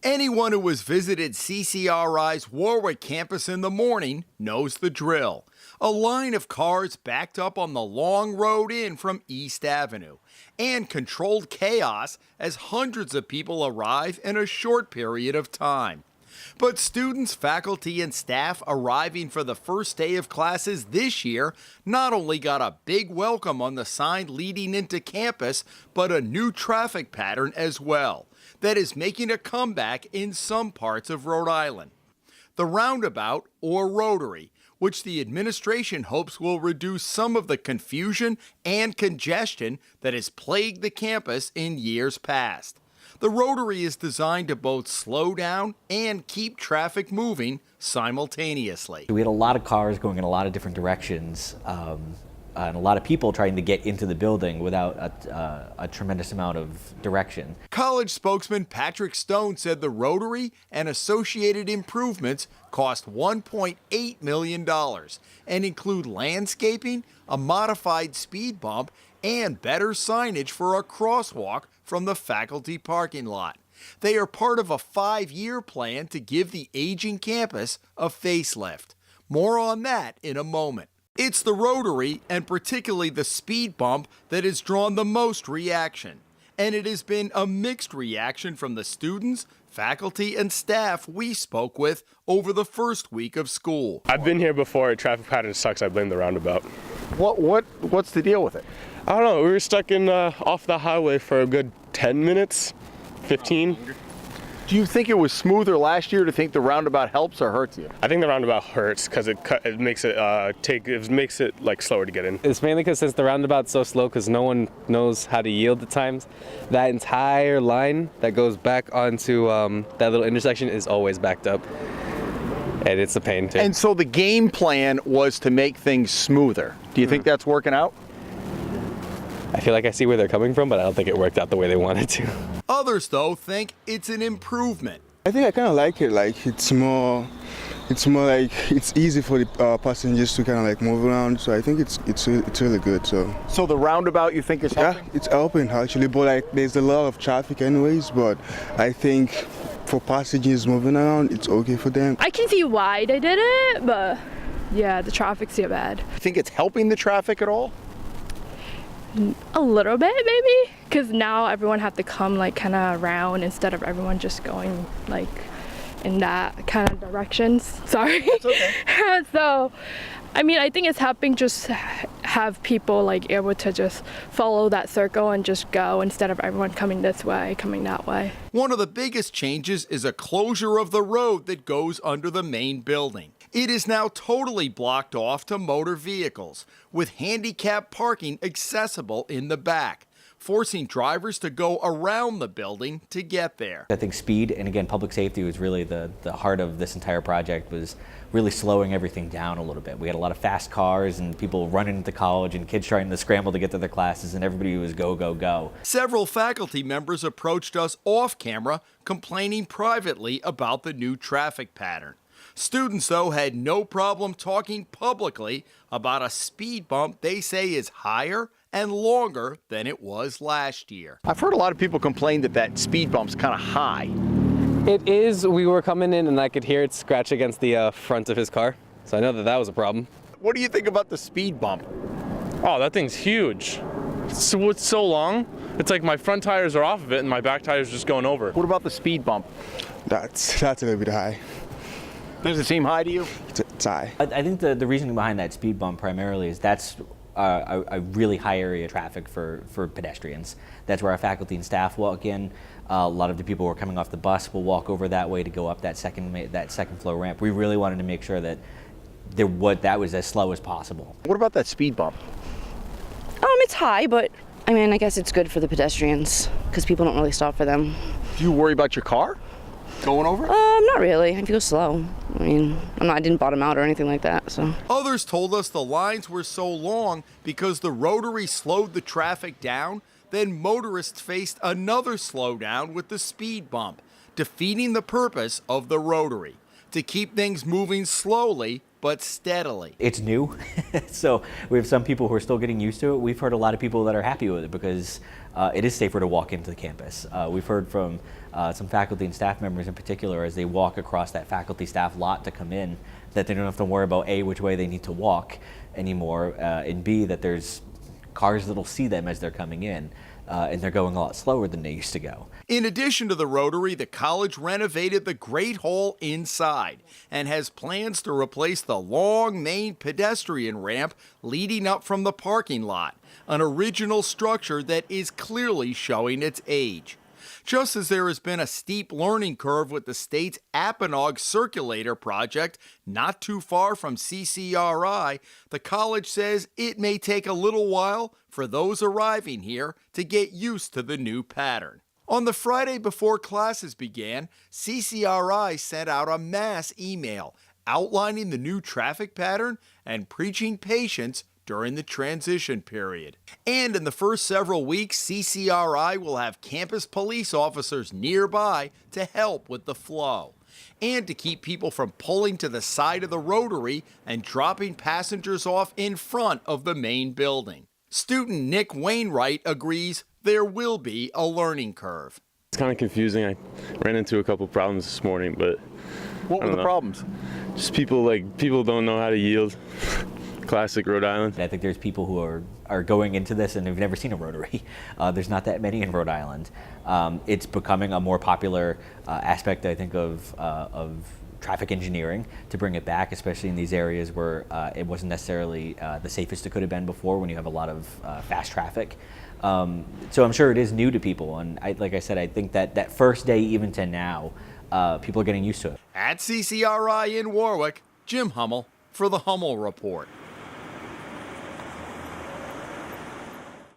Anyone who has visited CCRI's Warwick campus in the morning knows the drill. A line of cars backed up on the long road in from East Avenue, and controlled chaos as hundreds of people arrive in a short period of time. But students, faculty, and staff arriving for the first day of classes this year not only got a big welcome on the sign leading into campus, but a new traffic pattern as well that is making a comeback in some parts of Rhode Island. The Roundabout, or rotary, which the administration hopes will reduce some of the confusion and congestion that has plagued the campus in years past. The rotary is designed to both slow down and keep traffic moving simultaneously. We had a lot of cars going in a lot of different directions, and a lot of people trying to get into the building without a tremendous amount of direction. College spokesman Patrick Stone said the rotary and associated improvements cost $1.8 million and include landscaping, a modified speed bump, and better signage for a crosswalk from the faculty parking lot. They are part of a 5-year plan to give the aging campus a facelift. More on that in a moment. It's the rotary, and particularly the speed bump, that has drawn the most reaction. And it has been a mixed reaction from the students, faculty, and staff we spoke with over the first week of school. I've been here before. Traffic pattern sucks. I blame the roundabout. What's the deal with it? I don't know. We were stuck in off the highway for a good 10 minutes, 15. Do you think it was smoother last year? Do you think the roundabout helps or hurts you? I think the roundabout hurts because it makes it like slower to get in. It's mainly because since the roundabout's so slow, because no one knows how to yield at times, that entire line that goes back onto that little intersection is always backed up. And it's a pain too. And so the game plan was to make things smoother. Do you think that's working out? I feel like I see where they're coming from, but I don't think it worked out the way they wanted to. Others, though, think it's an improvement. I think I kind of like it. Like it's more like it's easy for the passengers to kind of like move around. So I think it's really good. So the roundabout, you think is helping? Yeah, it's helping actually. But like there's a lot of traffic anyways. But I think for passengers moving around, it's okay for them. I can see why they did it, but yeah, the traffic's too bad. You think it's helping the traffic at all? A little bit, maybe, because now everyone have to come like kind of around instead of everyone just going like in that kind of directions. Sorry. That's okay. So, I mean, I think it's helping just have people like able to just follow that circle and just go instead of everyone coming this way, coming that way. One of the biggest changes is a closure of the road that goes under the main building. It is now totally blocked off to motor vehicles, with handicap parking accessible in the back, forcing drivers to go around the building to get there. I think speed and again public safety was really the heart of this entire project, was really slowing everything down a little bit. We had a lot of fast cars and people running into college and kids trying to scramble to get to their classes, and everybody was go, go, go. Several faculty members approached us off camera complaining privately about the new traffic pattern. Students, though, had no problem talking publicly about a speed bump they say is higher and longer than it was last year. I've heard a lot of people complain that speed bump's kind of high. It is. We were coming in and I could hear it scratch against the front of his car. So I know that was a problem. What do you think about the speed bump? Oh, that thing's huge. It's so long. It's like my front tires are off of it and my back tire's just going over. What about the speed bump? That's a little bit high. Does it seem high to you? It's high. I think the reasoning behind that speed bump primarily is that's a really high area of traffic for pedestrians. That's where our faculty and staff walk in. A lot of the people who are coming off the bus will walk over that way to go up that second floor ramp. We really wanted to make sure that that was as slow as possible. What about that speed bump? It's high, but I mean, I guess it's good for the pedestrians because people don't really stop for them. Do you worry about your car going over? Not really. I feel slow. I mean, I didn't bottom out or anything like that, so. Others told us the lines were so long because the rotary slowed the traffic down, then motorists faced another slowdown with the speed bump, defeating the purpose of the rotary, to keep things moving slowly but steadily. It's new, so we have some people who are still getting used to it. We've heard a lot of people that are happy with it because it is safer to walk into the campus. We've heard from some faculty and staff members in particular as they walk across that faculty staff lot to come in that they don't have to worry about A, which way they need to walk anymore, and B, that there's cars that'll see them as they're coming in, and they're going a lot slower than they used to go. In addition to the Rotary, the college renovated the Great Hall inside and has plans to replace the long main pedestrian ramp leading up from the parking lot, an original structure that is clearly showing its age. Just as there has been a steep learning curve with the state's Apponaug Circulator Project not too far from CCRI, the college says it may take a little while for those arriving here to get used to the new pattern. On the Friday before classes began, CCRI sent out a mass email outlining the new traffic pattern and preaching patience during the transition period. And in the first several weeks, CCRI will have campus police officers nearby to help with the flow and to keep people from pulling to the side of the Rotary and dropping passengers off in front of the main building. Student Nick Wainwright agrees there will be a learning curve. It's kind of confusing. I ran into a couple problems this morning, but What were the problems? just people don't know how to yield. Classic Rhode Island. I think there's people who are going into this and have never seen a Rotary. There's not that many in Rhode Island. It's becoming a more popular aspect, I think, of traffic engineering to bring it back, especially in these areas where it wasn't necessarily the safest it could have been before when you have a lot of fast traffic. So I'm sure it is new to people, and like I said, I think that first day even to now, people are getting used to it. At CCRI in Warwick, Jim Hummel for the Hummel Report.